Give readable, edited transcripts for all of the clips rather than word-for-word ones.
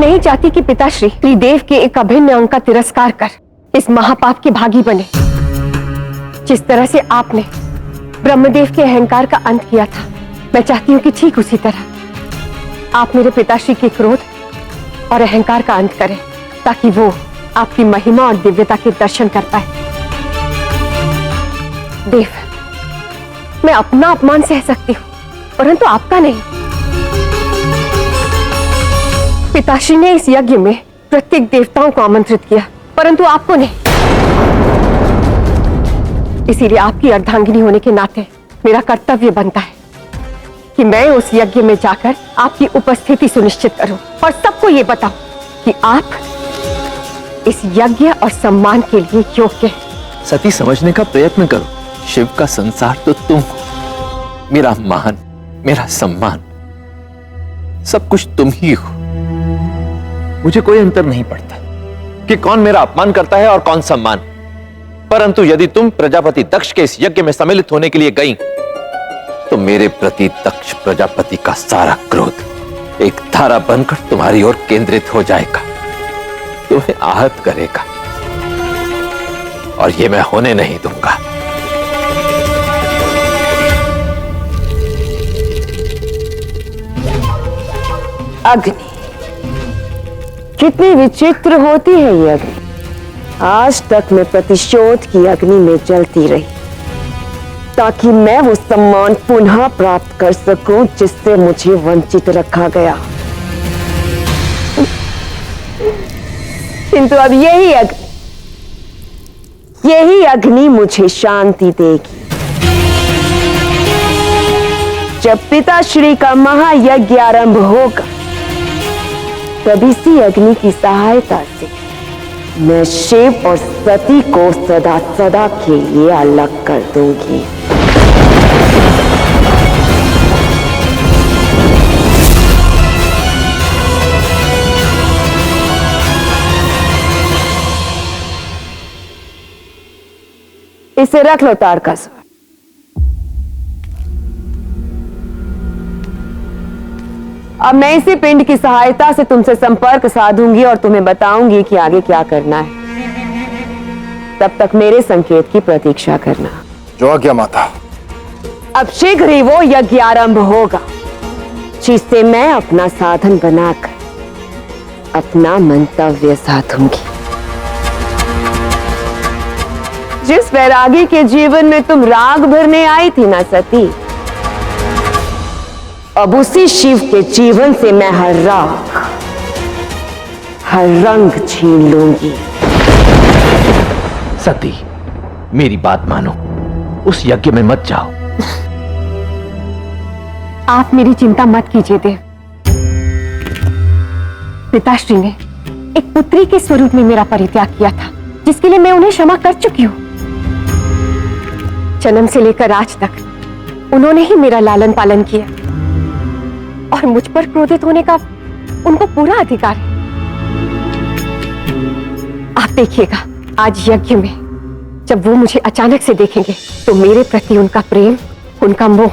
नहीं चाहती कि पिताश्री त्रिदेव के एक अभिन्न अंग का तिरस्कार कर इस महापाप के भागी बने। जिस तरह से आपने ब्रह्मदेव के अहंकार का अंत किया था, मैं चाहती हूँ कि ठीक उसी तरह आप मेरे पिताश्री के क्रोध और अहंकार का अंत करें, ताकि वो आपकी महिमा और दिव्यता के दर्शन कर पाए। देव, मैं अपना अपमान सह सकती हूँ, परंतु आपका नहीं। पिताश्री ने इस यज्ञ में प्रत्येक देवताओं को आमंत्रित किया, परंतु आपको नहीं। इसीलिए आपकी अर्धांगिनी होने के नाते मेरा कर्तव्य बनता है कि मैं उस यज्ञ में जाकर आपकी उपस्थिति सुनिश्चित करूं और सबको ये बताऊं कि आप इस यज्ञ और सम्मान के लिए योग्य हैं। सती, समझने का प्रयत्न करो। शिव का संसार तो तुम हो। मेरा मान, मेरा सम्मान, सब कुछ तुम ही हो। मुझे कोई अंतर नहीं पड़ता कि कौन मेरा अपमान करता है और कौन सम्मान। परंतु यदि तुम प्रजापति दक्ष के इस यज्ञ में सम्मिलित होने के लिए गई, तो मेरे प्रति दक्ष प्रजापति का सारा क्रोध एक धारा बनकर तुम्हारी ओर केंद्रित हो जाएगा, तुम्हें आहत करेगा, और ये मैं होने नहीं दूंगा। अग्नि, कितनी विचित्र होती है ये अग्नि। आज तक मैं प्रतिशोध की अग्नि में जलती रही, ताकि मैं वो सम्मान पुनः प्राप्त कर सकूं जिससे मुझे वंचित रखा गया। किंतु अब यही अग्नि मुझे शांति देगी। जब पिताश्री का महायज्ञ आरंभ होगा, तब इसी अग्नि की सहायता से मैं शिव और सती को सदा सदा के लिए अलग कर दूंगी। इसे रख लो तारकासुर। अब मैं इसी पिंड की सहायता से तुमसे संपर्क साधूंगी और तुम्हें बताऊंगी कि आगे क्या करना है। तब तक मेरे संकेत की प्रतीक्षा करना। जो आज्ञा माता। अब शीघ्र ही वो यज्ञ आरंभ होगा, जिससे मैं अपना साधन बनाकर अपना मंतव्य साधूंगी। जिस वैरागी के जीवन में तुम राग भरने आई थी ना सती, अब उसी शिव के जीवन से मैं हर राग, हर रंग छीन लूंगी। सती, मेरी बात मानो, उस यज्ञ में मत जाओ। आप मेरी चिंता मत कीजिए देव। पिताश्री ने एक पुत्री के स्वरूप में मेरा परित्याग किया था, जिसके लिए मैं उन्हें क्षमा कर चुकी हूं। जन्म से लेकर आज तक उन्होंने ही मेरा लालन पालन किया, और मुझ पर क्रोधित होने का उनको पूरा अधिकार है। आप देखिएगा, आज यज्ञ में जब वो मुझे अचानक से देखेंगे, तो मेरे प्रति उनका प्रेम, उनका मोह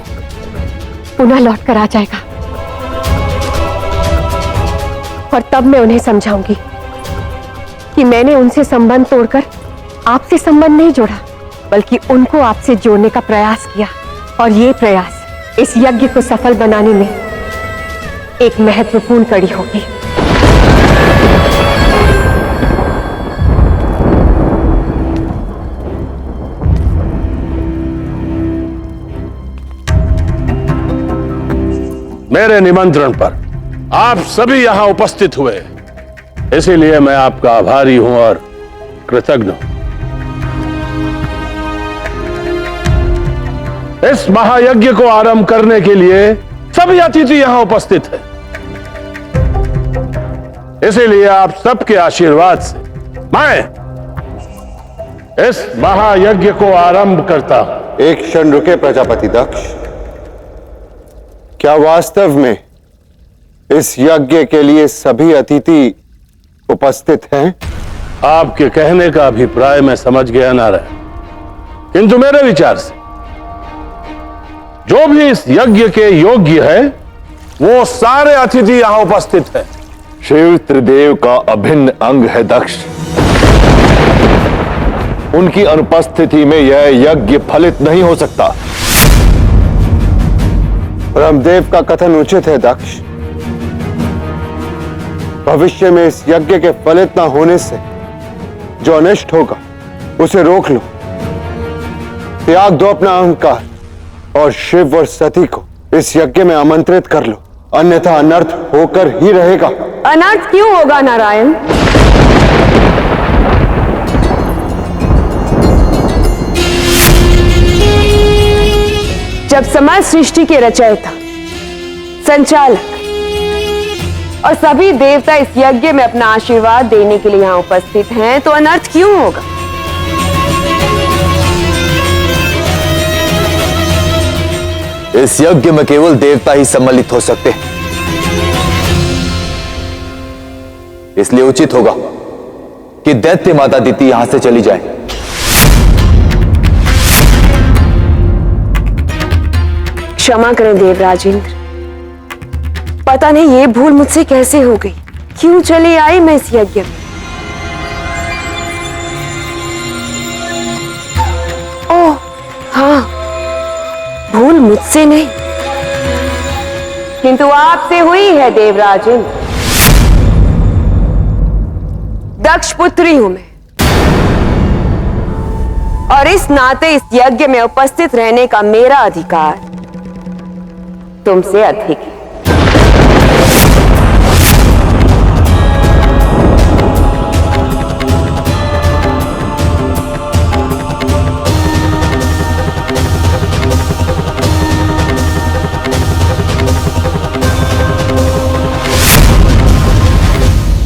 पुनः लौट कर आ जाएगा। और तब मैं उन्हें समझाऊंगी कि मैंने उनसे संबंध तोड़कर आपसे संबंध नहीं जोड़ा, बल्कि उनको आपसे जोड़ने का प्रयास किया। और ये प्रयास इस यज्ञ को सफल बनाने में एक महत्वपूर्ण कड़ी होगी। मेरे निमंत्रण पर आप सभी यहां उपस्थित हुए, इसीलिए मैं आपका आभारी हूं और कृतज्ञ हूं। इस महायज्ञ को आरंभ करने के लिए सभी अतिथि यहां उपस्थित हैं। इसीलिए आप सबके आशीर्वाद से मैं इस महायज्ञ को आरंभ करता हूं। एक क्षण रुके प्रजापति दक्ष। क्या वास्तव में इस यज्ञ के लिए सभी अतिथि उपस्थित हैं? आपके कहने का अभिप्राय मैं समझ गया नारायण, किंतु मेरे विचार से जो भी इस यज्ञ के योग्य है, वो सारे अतिथि यहां उपस्थित हैं। शिव त्रिदेव का अभिन्न अंग है दक्ष। उनकी अनुपस्थिति में यह यज्ञ फलित नहीं हो सकता। ब्रह्मदेव का कथन उचित है दक्ष। भविष्य में इस यज्ञ के फलित न होने से जो अनिष्ट होगा उसे रोक लो। त्याग दो अपना अहंकार और शिव और सती को इस यज्ञ में आमंत्रित कर लो, अन्यथा अनर्थ होकर ही रहेगा। अनर्थ क्यों होगा नारायण? जब समस्त सृष्टि के रचयिता, संचालक और सभी देवता इस यज्ञ में अपना आशीर्वाद देने के लिए यहां उपस्थित हैं, तो अनर्थ क्यों होगा? इस यज्ञ में केवल देवता ही सम्मिलित हो सकते हैं, इसलिए उचित होगा कि दैत्य माता दीति यहां से चली जाए। क्षमा करें देवराज इंद्र, पता नहीं ये भूल मुझसे कैसे हो गई। क्यों चली आई मैं इस यज्ञ में? ओह हाँ, भूल मुझसे नहीं किंतु आपसे हुई है देवराज इंद्र। दक्ष पुत्री हूं मैं और इस नाते इस यज्ञ में उपस्थित रहने का मेरा अधिकार तुमसे अधिक है।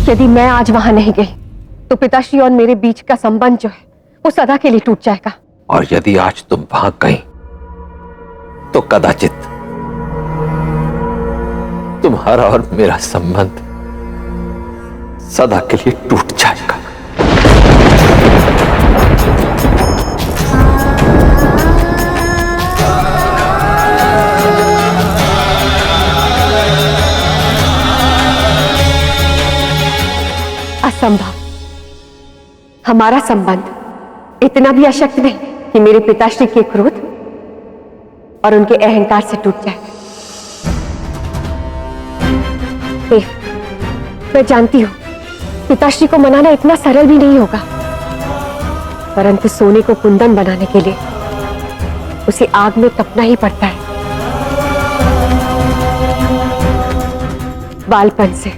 यदि मैं आज वहां नहीं गई तो पिताश्री और मेरे बीच का संबंध जो है वो सदा के लिए टूट जाएगा। और यदि आज तुम वहां गई तो कदाचित तुम्हारा और मेरा संबंध सदा के लिए टूट जाएगा। असंभव। हमारा संबंध इतना भी अशक्त नहीं कि मेरे पिताश्री के क्रोध और उनके अहंकार से टूट जाए। मैं जानती हूं पिताश्री को मनाना इतना सरल भी नहीं होगा, परंतु सोने को कुंदन बनाने के लिए उसे आग में तपना ही पड़ता है। बालपन से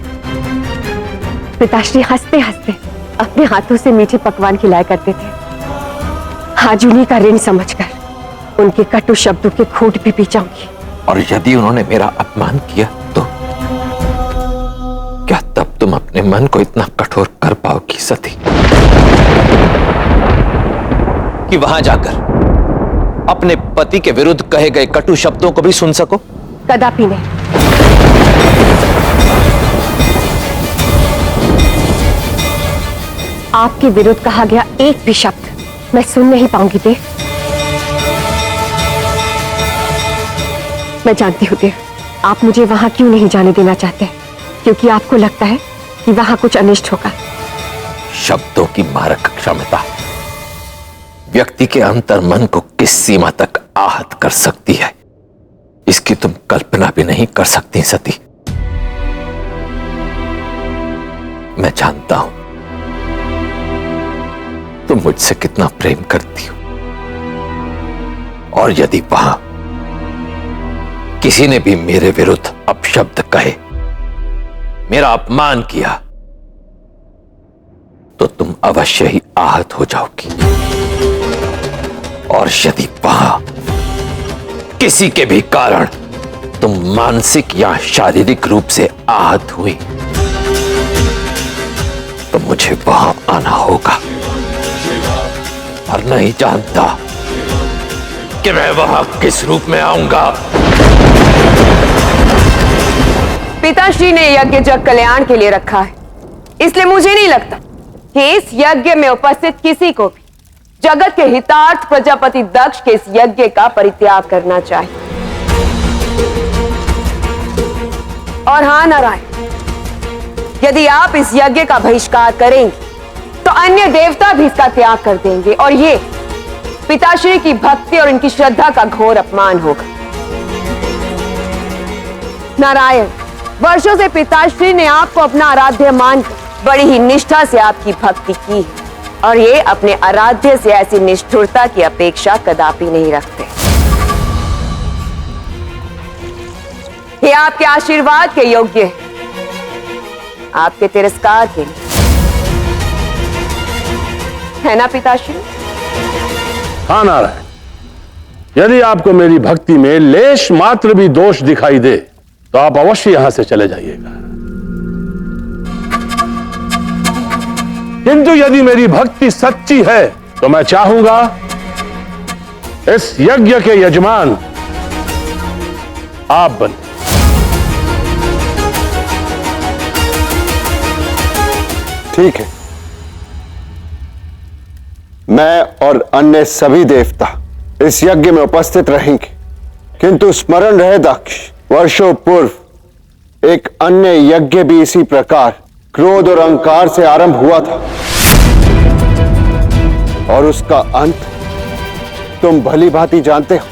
पिताश्री हंसते हंसते अपने हाथों से मीठे पकवान खिलाया करते थे। आज उन्हीं का ऋण समझकर उनके कटु शब्दों के खूंट भी पी जाऊंगी। और यदि उन्होंने मेरा अपमान किया तो क्या तब तुम अपने मन को इतना कठोर कर पाओगी सती कि वहां जाकर अपने पति के विरुद्ध कहे गए कटु शब्दों को भी सुन सको? कदापि नहीं। आपके विरुद्ध कहा गया एक भी शब्द मैं सुन नहीं पाऊंगी देव। मैं जानती हूं देव, आप मुझे वहां क्यों नहीं जाने देना चाहते, क्योंकि आपको लगता है कि वहां कुछ अनिष्ट होगा। शब्दों की मारक क्षमता व्यक्ति के अंतर मन को किस सीमा तक आहत कर सकती है, इसकी तुम कल्पना भी नहीं कर सकती सती। मैं जानता हूं तुम मुझसे कितना प्रेम करती हो, और यदि वहां किसी ने भी मेरे विरुद्ध अपशब्द कहे, मेरा अपमान किया, तो तुम अवश्य ही आहत हो जाओगी। और यदि वहां किसी के भी कारण तुम मानसिक या शारीरिक रूप से आहत हुई, तो मुझे वहां आना होगा। और नहीं जानता कि मैं वहां किस रूप में आऊंगा। पिताश्री ने यज्ञ जग कल्याण के लिए रखा है, इसलिए मुझे नहीं लगता कि इस यज्ञ में उपस्थित किसी को भी जगत के हितार्थ प्रजापति दक्ष के इस यज्ञ का परित्याग करना चाहिए। और हां नारायण, यदि आप इस यज्ञ का बहिष्कार करेंगे तो अन्य देवता भी इसका त्याग कर देंगे और ये पिताश्री की भक्ति और इनकी श्रद्धा का घोर अपमान होगा। नारायण, वर्षों से पिताश्री ने आपको अपना आराध्य मानकर बड़ी ही निष्ठा से आपकी भक्ति की है और ये अपने आराध्य से ऐसी निष्ठुरता की अपेक्षा कदापि नहीं रखते। ये आपके आशीर्वाद के योग्य है, आपके तिरस्कार के लिए, है ना पिताश्री? हाँ नारायण, यदि आपको मेरी भक्ति में लेश मात्र भी दोष दिखाई दे तो आप अवश्य यहां से चले जाइएगा। किंतु यदि मेरी भक्ति सच्ची है तो मैं चाहूंगा इस यज्ञ के यजमान आप बने। ठीक है, मैं और अन्य सभी देवता इस यज्ञ में उपस्थित रहेंगे, किंतु स्मरण रहे दक्ष, वर्षों पूर्व एक अन्य यज्ञ भी इसी प्रकार क्रोध और अहंकार से आरंभ हुआ था और उसका अंत तुम भली भांति जानते हो।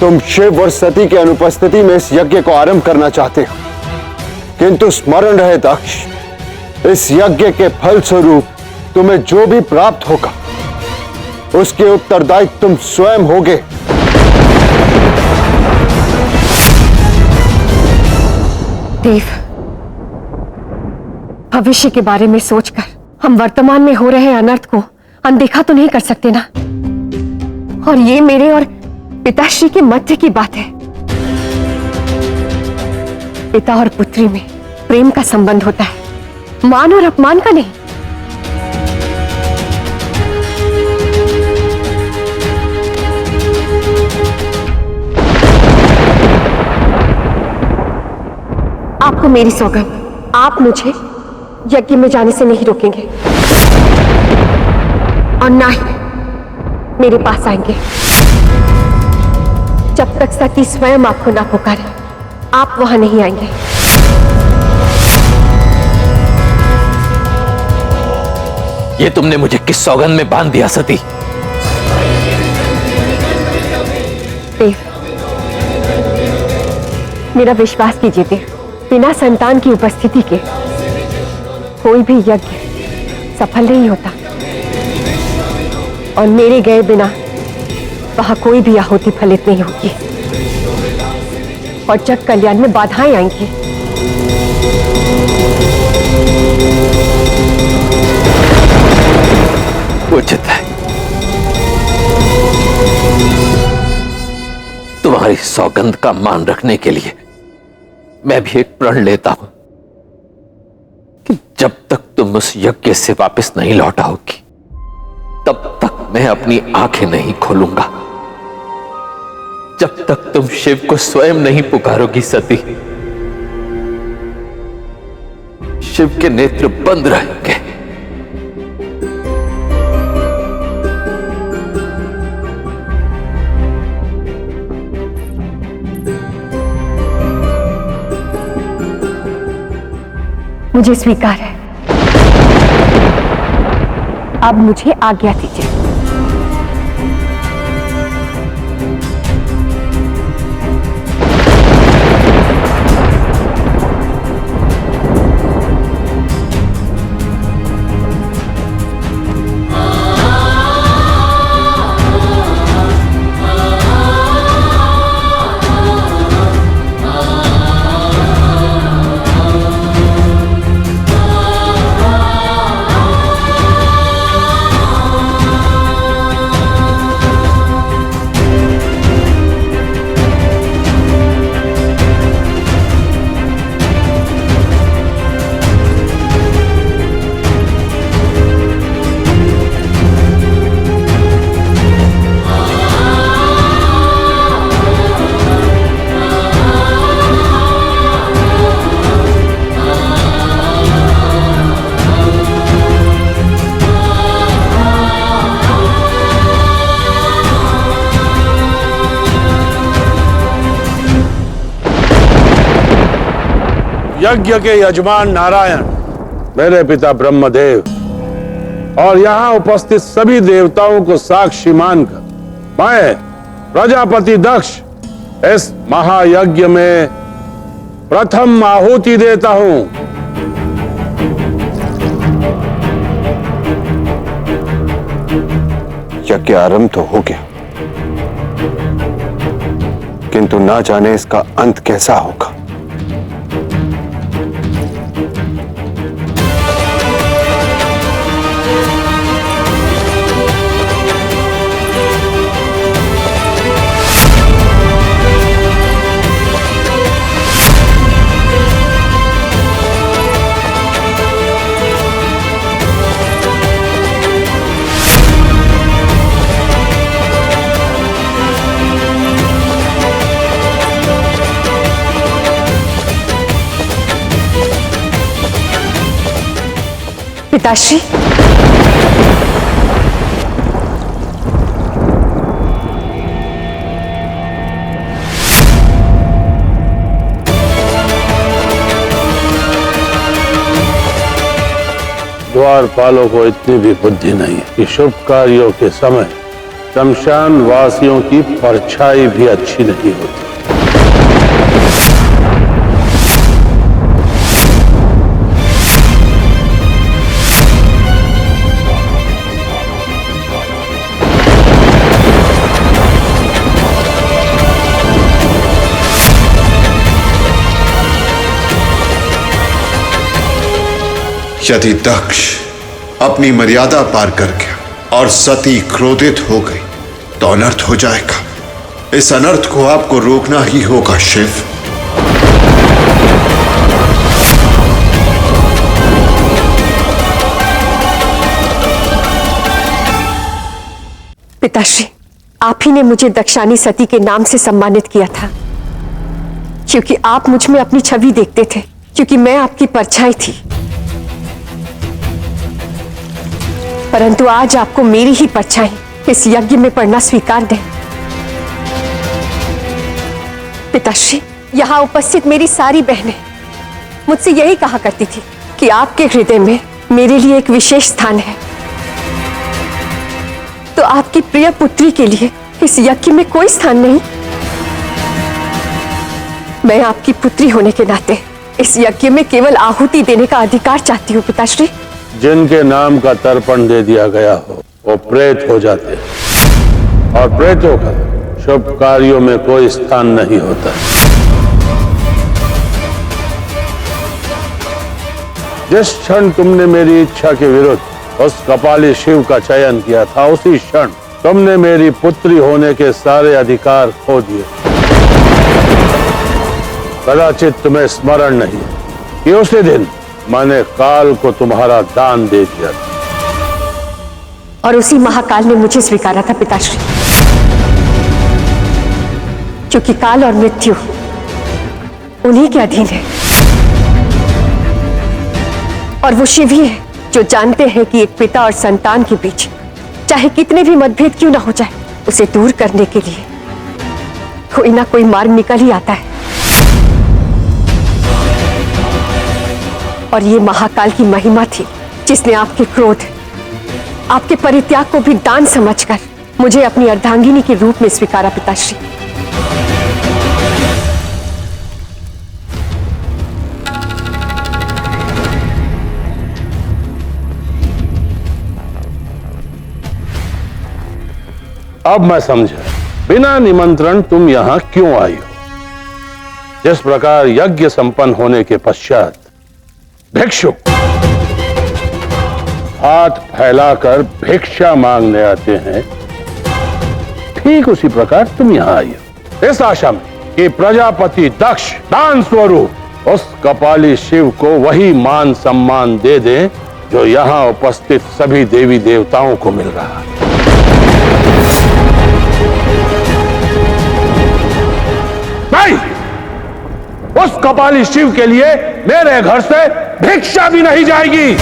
तुम शिव और सती के अनुपस्थिति में इस यज्ञ को आरंभ करना चाहते हो, किंतु स्मरण रहे दक्ष, इस यज्ञ के फल स्वरूप तुम्हें जो भी प्राप्त होगा उसके उत्तरदायी तुम स्वयं होगे। देव, भविष्य के बारे में सोचकर हम वर्तमान में हो रहे अनर्थ को अनदेखा तो नहीं कर सकते ना। और ये मेरे और पिताश्री के मध्य की बात है। पिता और पुत्री में प्रेम का संबंध होता है, मान और अपमान का नहीं। आपको मेरी सौगंध, आप मुझे यज्ञ में जाने से नहीं रोकेंगे और ना ही मेरे पास आएंगे जब तक सती स्वयं आपको ना पुकारे। आप वहां नहीं आएंगे। ये तुमने मुझे किस सौगंध में बांध दिया सती? देव, मेरा विश्वास कीजिए देव, बिना संतान की उपस्थिति के कोई भी यज्ञ सफल नहीं होता और मेरे गए बिना वहां कोई भी आहुति फलित नहीं होगी और जग कल्याण में बाधाएं आएंगी। उचित है, तुम्हारी सौगंध का मान रखने के लिए मैं भी एक प्रण लेता हूं कि जब तक तुम उस यज्ञ से वापस नहीं लौटाओगी तब तक मैं अपनी आंखें नहीं खोलूंगा। जब तक तुम शिव को स्वयं नहीं पुकारोगी सती, शिव के नेत्र बंद रहेंगे। मुझे स्वीकार है। अब मुझे आज्ञा दीजिए। यज्ञ के यजमान नारायण, मेरे पिता ब्रह्मदेव और यहाँ उपस्थित सभी देवताओं को साक्षी मानकर मैं प्रजापति दक्ष इस महायज्ञ में प्रथम आहुति देता हूं। यज्ञ आरंभ तो हो गया, किंतु ना जाने इसका अंत कैसा होगा। पिताश्री, द्वारपालों को इतनी भी बुद्धि नहीं है कि शुभ कार्यों के समय शमशान वासियों की परछाई भी अच्छी नहीं होती। यदि दक्ष अपनी मर्यादा पार कर गया और सती क्रोधित हो गई तो अनर्थ हो जाएगा। इस अनर्थ को आपको रोकना ही होगा शिव। पिताश्री, आप ही ने मुझे दक्षानी सती के नाम से सम्मानित किया था, क्योंकि आप मुझ में अपनी छवि देखते थे, क्योंकि मैं आपकी परछाई थी। परंतु आज आपको मेरी ही परछाई इस यज्ञ में पड़ना स्वीकार दें। पिताश्री, यहाँ उपस्थित मेरी सारी बहनें मुझसे यही कहा करती थी कि आपके हृदय में मेरे लिए एक विशेष स्थान है, तो आपकी प्रिय पुत्री के लिए इस यज्ञ में कोई स्थान नहीं। मैं आपकी पुत्री होने के नाते इस यज्ञ में केवल आहुति देने का अधिकार चाहती हूँ पिताश्री। जिनके नाम का तर्पण दे दिया गया हो वो प्रेत हो जाते हैं, और प्रेतों का शुभ कार्यों में कोई स्थान नहीं होता। जिस क्षण तुमने मेरी इच्छा के विरुद्ध उस कपाली शिव का चयन किया था, उसी क्षण तुमने मेरी पुत्री होने के सारे अधिकार खो दिए। कदाचित तुम्हें स्मरण नहीं कि उसी दिन मैंने काल को तुम्हारा दान दे दिया था। और उसी महाकाल ने मुझे स्वीकारा था पिताश्री, क्योंकि काल और मृत्यु उन्हीं के अधीन है। और वो शिव ही है जो जानते हैं कि एक पिता और संतान के बीच चाहे कितने भी मतभेद क्यों ना हो जाए, उसे दूर करने के लिए कोई ना कोई मार्ग निकल ही आता है। और ये महाकाल की महिमा थी जिसने आपके क्रोध, आपके परित्याग को भी दान समझकर मुझे अपनी अर्धांगिनी के रूप में स्वीकारा पिताश्री। अब मैं समझा बिना निमंत्रण तुम यहां क्यों आई हो। जिस प्रकार यज्ञ संपन्न होने के पश्चात भिक्षुक हाथ फैलाकर भिक्षा मांगने आते हैं, ठीक उसी प्रकार तुम यहां आई हो, इस आशा में कि प्रजापति दक्ष दान स्वरूप उस कपाली शिव को वही मान सम्मान दे दें जो यहां उपस्थित सभी देवी देवताओं को मिल रहा है। नहीं, उस कपाली शिव के लिए मेरे घर से भिक्षा भी नहीं जाएगी।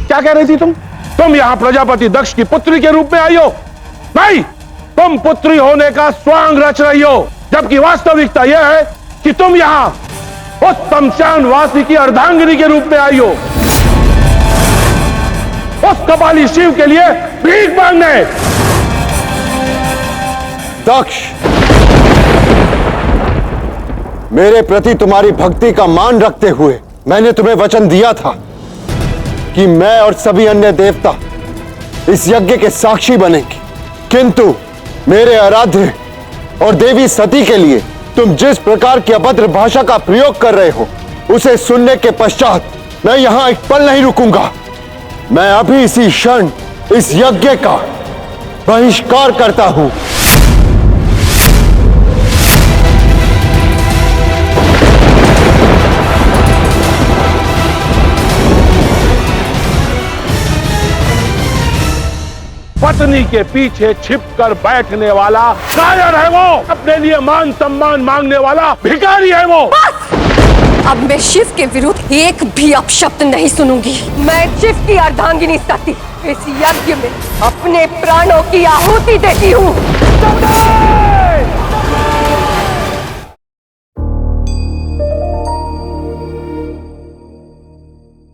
क्या कह रही थी तुम? तुम यहाँ प्रजापति दक्ष की पुत्री के रूप में आई हो? नहीं, तुम पुत्री होने का स्वांग रच रही हो, जबकि वास्तविकता यह है कि तुम यहाँ उस शमशान वासी की अर्धांगिनी के रूप में आई हो, उस कपाली शिव के लिए भीख मांगने। दक्ष, मेरे प्रति तुम्हारी भक्ति का मान रखते हुए मैंने तुम्हें वचन दिया था कि मैं और सभी अन्य देवता इस यज्ञ के साक्षी बनेंगे, किंतु मेरे आराध्य और देवी सती के लिए तुम जिस प्रकार की अभद्र भाषा का प्रयोग कर रहे हो, उसे सुनने के पश्चात मैं यहां एक पल नहीं रुकूंगा। मैं अभी इसी क्षण इस यज्ञ का बहिष्कार करता हूं। पत्नी के पीछे छिपकर बैठने वाला कायर है वो, अपने लिए मान सम्मान मांगने वाला भिखारी है वो। अब मैं शिव के विरुद्ध एक भी अपशब्द नहीं सुनूंगी। मैं शिव की अर्धांगिनी सती इस यज्ञ में अपने प्राणों की आहुति देती हूँ।